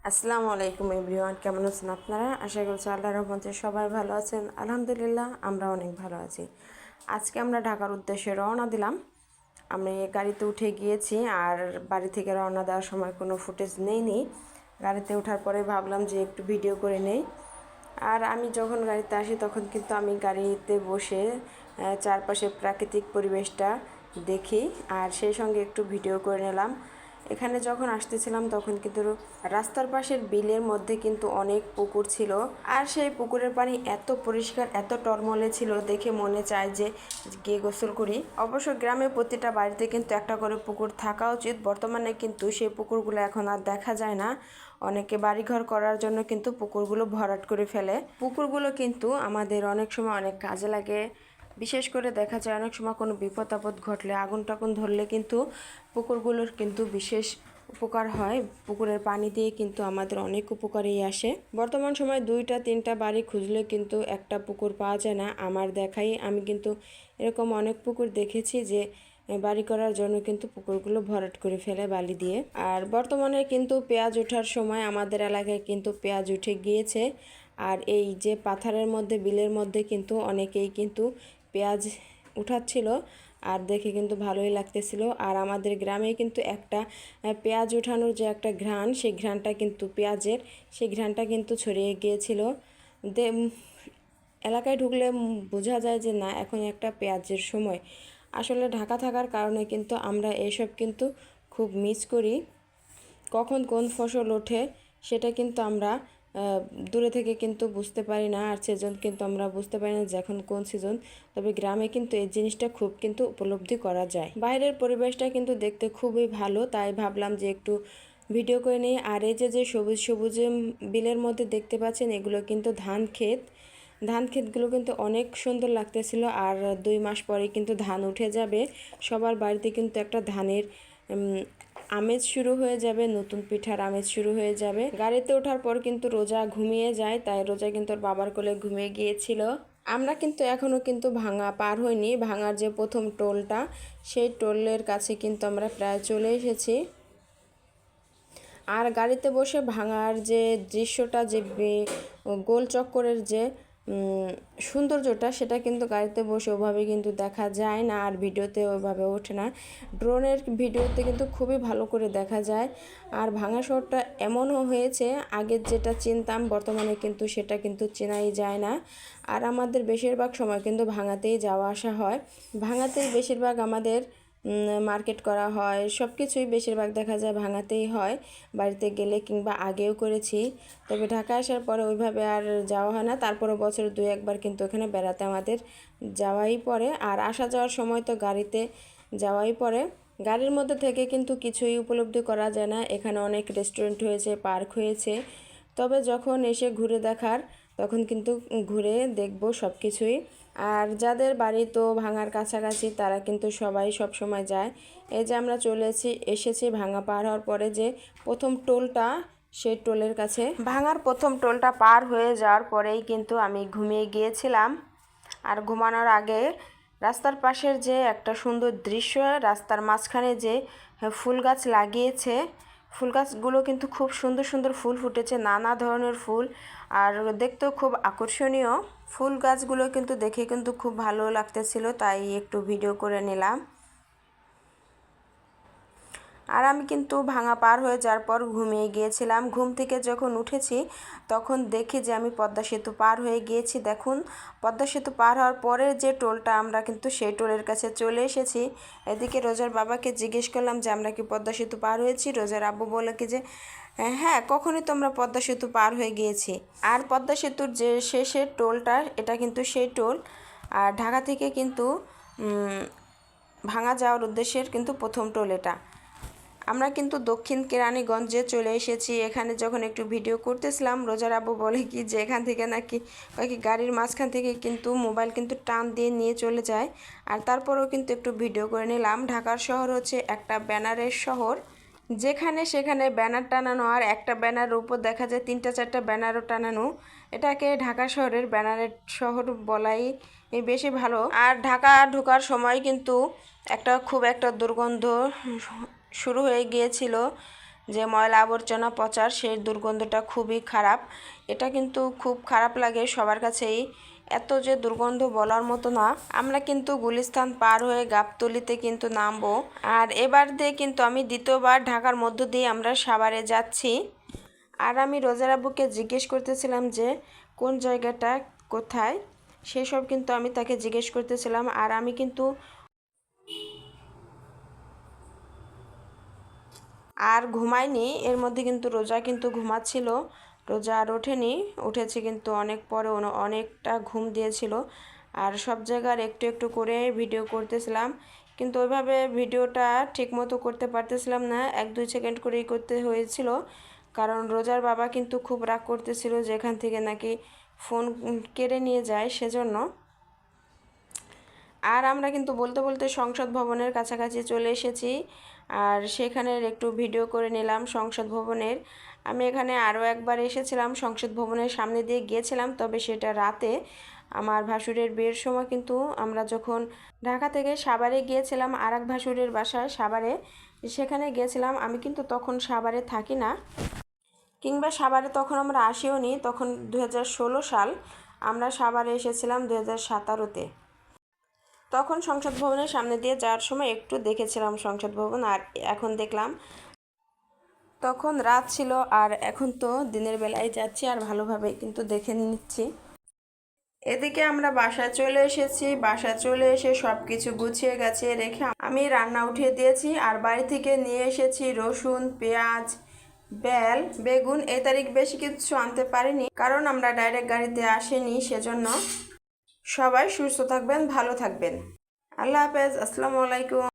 আসসালামু আলাইকুম এভরিওয়ান, কেমন আছেন আপনারা? আশা করছি আল্লাহর রহমতে সবাই ভালো আছেন। আলহামদুলিল্লাহ, আমরা অনেক ভালো আছি। আজকে আমরা ঢাকার উদ্দেশ্যে রওনা দিলাম। আমি গাড়িতে উঠে গিয়েছি, আর বাড়ি থেকে রওনা দেওয়ার সময় কোনো ফুটেজ নেইনি। গাড়িতে ওঠার পরে ভাবলাম যে একটু ভিডিও করে নেই। আর আমি যখন গাড়িতে আসি তখন কিন্তু আমি গাড়িতে বসে চারপাশে প্রাকৃতিক পরিবেশটা দেখি, আর সেই সঙ্গে একটু ভিডিও করে নিলাম। এখানে যখন আসতেছিলাম তখন কিন্তু রাস্তার পাশের বিলের মধ্যে কিন্তু অনেক পুকুর ছিল, আর সেই পুকুরের পানি এত পরিষ্কার, এত টলমলে ছিল, দেখে মনে চায় যে গিয়ে গোসল করি। অবশ্য গ্রামে প্রতিটা বাড়িতে কিন্তু একটা করে পুকুর থাকা উচিত। বর্তমানে কিন্তু সেই পুকুরগুলো এখন আর দেখা যায় না। অনেকে বাড়িঘর করার জন্য কিন্তু পুকুরগুলো ভরাট করে ফেলে। পুকুরগুলো কিন্তু আমাদের অনেক সময় অনেক কাজে লাগে। বিশেষ করে দেখা যায় অনেক সময় কোনো বিপদ আপদ ঘটলে, আগুন টাগুন ধরলে কিন্তু পুকুরগুলোর কিন্তু বিশেষ উপকার হয়। পুকুরের পানি দিয়ে কিন্তু আমাদের অনেক উপকারেই আসে। বর্তমান সময় 2-3টা বাড়ি খুঁজলে কিন্তু একটা পুকুর পাওয়া যায় না। আমার দেখাই আমি কিন্তু এরকম অনেক পুকুর দেখেছি যে বাড়ি করার জন্য কিন্তু পুকুরগুলো ভরাট করে ফেলে বালি দিয়ে। আর বর্তমানে কিন্তু পেঁয়াজ ওঠার সময় আমাদের এলাকায় কিন্তু পেঁয়াজ উঠে গিয়েছে। আর এই যে পাথারের মধ্যে, বিলের মধ্যে কিন্তু অনেকেই কিন্তু পেঁয়াজ উঠাচ্ছিল, আর দেখে কিন্তু ভালোই লাগতেছিল। আর আমাদের গ্রামে কিন্তু একটা পেঁয়াজ ওঠানোর যে একটা ঘ্রাণ, সেই ঘ্রাণটা কিন্তু পেঁয়াজের, সেই ঘ্রাণটা কিন্তু ছড়িয়ে গিয়েছিল। এলাকায় ঢুকলে বোঝা যায় যে না, এখন একটা পেঁয়াজের সময়। আসলে ঢাকা থাকার কারণে কিন্তু আমরা এসব কিন্তু খুব মিস করি। কখন কোন ফসল ওঠে সেটা কিন্তু আমরা দূরে থেকে কিন্তু বুঝতে পারি না, আর সিজন কিন্তু আমরা বুঝতে পারি না যে এখন কোন সিজন। তবে গ্রামে কিন্তু এই জিনিসটা খুব কিন্তু উপলব্ধি করা যায়। বাইরের পরিবেশটা কিন্তু দেখতে খুবই ভালো, তাই ভাবলাম যে একটু ভিডিও করে নিই। আর এই যে যে সবুজ সবুজ বিলের মধ্যে দেখতে পাচ্ছেন, এগুলো কিন্তু ধান ক্ষেত। ধান ক্ষেতগুলো কিন্তু অনেক সুন্দর লাগতেছিল। আর 2 মাস পরে কিন্তু ধান উঠে যাবে। সবার বাড়িতে কিন্তু একটা ধানের আমেজ শুরু হয়ে যাবে, নতুন পিঠার আমেজ শুরু হয়ে যাবে। গাড়িতে ওঠার পর কিন্তু রোজা ঘুমিয়ে যায়, তাই রোজা কিন্তু ওর বাবার কোলে ঘুমিয়ে গিয়েছিল। আমরা কিন্তু এখনও কিন্তু ভাঙা পার হইনি। ভাঙার যে প্রথম টোলটা, সেই টোলের কাছে কিন্তু আমরা প্রায় চলে এসেছি। আর গাড়িতে বসে ভাঙার যে দৃশ্যটা, যে গোল চক্করের যে সৌন্দর্যটা, সেটা কিন্তু গাড়িতে বসে ওভাবে কিন্তু দেখা যায় না, আর ভিডিওতে ওইভাবে ওঠে না। ড্রোনের ভিডিওতে কিন্তু খুবই ভালো করে দেখা যায়। আর ভাঙা শহরটা এমনও হয়েছে, আগের যেটা চিনতাম বর্তমানে কিন্তু সেটা কিন্তু চেনাই যায় না। আর আমাদের বেশিরভাগ সময় কিন্তু ভাঙাতেই যাওয়া আসা হয়। ভাঙাতেই বেশিরভাগ আমাদের মার্কেট করা হয়, সব কিছুই বেশিরভাগ দেখা যায় ভাঙাতেই হয়। বাড়িতে গেলে কিংবা আগেও করেছি, তবে ঢাকা আসার পরে ওইভাবে আর যাওয়া হয় না। তারপরে বছরে 2-1বার কিন্তু ওখানে বেড়াতে আমাদের যাওয়াই পড়ে। আর আসা যাওয়ার সময় তো গাড়িতে যাওয়াই পড়ে। গাড়ির মধ্যে থেকে কিন্তু কিছুই উপলব্ধি করা যায় না। এখানে অনেক রেস্টুরেন্ট হয়েছে, পার্ক হয়েছে, তবে যখন এসে ঘুরে দেখার, তখন কিন্তু ঘুরে দেখব সব কিছুই। আর যাদের বাড়ি তো ভাঙার কাছাকাছি, তারা কিন্তু সবাই সব সময় যায়। এই যে আমরা এসেছি ভাঙা পার হওয়ার পরে যে প্রথম টোলটা, সেই টোলের কাছে। ভাঙার প্রথম টোলটা পার হয়ে যাওয়ার পরেই কিন্তু আমি ঘুমিয়ে গিয়েছিলাম। আর ঘুমানোর আগে রাস্তার পাশের যে একটা সুন্দর দৃশ্য, রাস্তার মাঝখানে যে ফুল গাছ লাগিয়েছে, ফুল গাছগুলো কিন্তু খুব সুন্দর সুন্দর ফুল ফুটেছে, নানা ধরনের ফুল, আর দেখতেও খুব আকর্ষণীয়। ফুল গাছগুলো কিন্তু দেখে কিন্তু খুব ভালো লাগতেছিল, তাই একটু ভিডিও করে নিলাম। আর আমি কিন্তু ভাঙা পার হয়ে যাওয়ার পর ঘুমিয়ে গিয়েছিলাম। ঘুম থেকে যখন উঠেছি তখন দেখি যে আমি পদ্মা সেতু পার হয়ে গিয়েছি। দেখুন, পদ্মা সেতু পার হওয়ার পরের যে টোলটা, আমরা কিন্তু সেই টোলের কাছে চলে এসেছি। এদিকে রোজার বাবাকে জিজ্ঞেস করলাম যে আমরা কি পদ্মা সেতু পার হয়েছি। রোজার আব্বু বলে কি যে হ্যাঁ, কখনই তো আমরা পদ্মা সেতু পার হয়ে গিয়েছি। আর পদ্মা সেতুর যে শেষের টোলটা, এটা কিন্তু সেই টোল। আর ঢাকা থেকে কিন্তু ভাঙা যাওয়ার উদ্দেশ্যের কিন্তু প্রথম টোল এটা। আমরা কিন্তু দক্ষিণ কেরানীগঞ্জে চলে এসেছি। এখানে যখন একটু ভিডিও করতেছিলাম, রোজার আব্বু বলে কি যে এখান থেকে নাকি গাড়ির মাঝখান থেকে কিন্তু মোবাইল কিন্তু টান দিয়ে নিয়ে চলে যায়। আর তারপরেও কিন্তু একটু ভিডিও করে নিলাম। ঢাকার শহর হচ্ছে একটা ব্যানারের শহর, যেখানে সেখানে ব্যানার টানানো, আর একটা ব্যানারের উপর দেখা যায় 3-4টা ব্যানারও টানানো। এটাকে ঢাকা শহরের ব্যানারের শহর বলাই বেশি ভালো। আর ঢাকা ঢোকার সময় কিন্তু খুব একটা দুর্গন্ধ শুরু হয়ে গিয়েছিল। যে ময়লা আবর্জনা পচার সেই দুর্গন্ধটা খুবই খারাপ। এটা কিন্তু খুব খারাপ লাগে সবার কাছেই, এত যে দুর্গন্ধ বলার মতো না। আমরা কিন্তু গুলিস্তান পার হয়ে গাবতলীতে কিন্তু নামবো, আর এবার দিয়ে কিন্তু আমি দ্বিতীয়বার ঢাকার মধ্য দিয়ে আমরা সাভারে যাচ্ছি। আর আমি রোজার আব্বুকে জিজ্ঞেস করতেছিলাম যে কোন জায়গাটা কোথায়, সেসব কিন্তু আমি তাকে জিজ্ঞেস করতেছিলাম। আর আমি কিন্তু আর ঘুমাইনি, এর মধ্যে কিন্তু রোজা কিন্তু ঘুমাচ্ছিল, রোজা আর ওঠেনি, উঠেছে কিন্তু অনেক পরে, অনেকটা ঘুম দিয়েছিল। আর সব জায়গার একটু একটু করে ভিডিও করতেছিলাম, কিন্তু ওইভাবে ভিডিওটা ঠিকমতো করতে পারতেছিলাম না, 1-2 সেকেন্ড করেই করতে হয়েছিল, কারণ রোজার বাবা কিন্তু খুব রাগ করতেছিল যেখান থেকে নাকি ফোন কেড়ে নিয়ে যায় সেজন্য। আর আমরা কিন্তু বলতে বলতে সংসদ ভবনের কাছাকাছি চলে এসেছি, আর সেখানের একটু ভিডিও করে নিলাম সংসদ ভবনের। আমি এখানে আরও একবার এসেছিলাম, সংসদ ভবনের সামনে দিয়ে গিয়েছিলাম, তবে সেটা রাতে। আমার ভাসুরের বিয়ের সময় কিন্তু আমরা যখন ঢাকা থেকে সাভারে গিয়েছিলাম আর এক ভাসুরের বাসায় সাভারে, সেখানে গিয়েছিলাম। আমি কিন্তু তখন সাভারে থাকি না, কিংবা সাভারে তখন আমরা আসিও নি, তখন 2016 সাল, আমরা সাভারে এসেছিলাম 2017-তে। তখন সংসদ ভবনের সামনে দিয়ে যাওয়ার সময় একটু দেখেছিলাম সংসদ ভবন, আর এখন দেখলাম। তখন রাত ছিল, আর এখন তো দিনের বেলায় যাচ্ছি আর ভালোভাবে কিন্তু দেখে নিচ্ছি। এদিকে আমরা বাসায় চলে এসেছি, বাসায় চলে এসে সব কিছু গুছিয়ে গেছে রেখে আমি রান্না উঠিয়ে দিয়েছি। আর বাড়ি থেকে নিয়ে এসেছি রসুন, পেঁয়াজ, বেগুন। এই তারিখ বেশি কিছু আনতে পারিনি, কারণ আমরা ডাইরেক্ট গাড়িতে আসিনি, সেজন্য। সবাই সুস্থ থাকবেন, ভালো থাকবেন। আল্লাহ হাফেজ, আসসালামু আলাইকুম।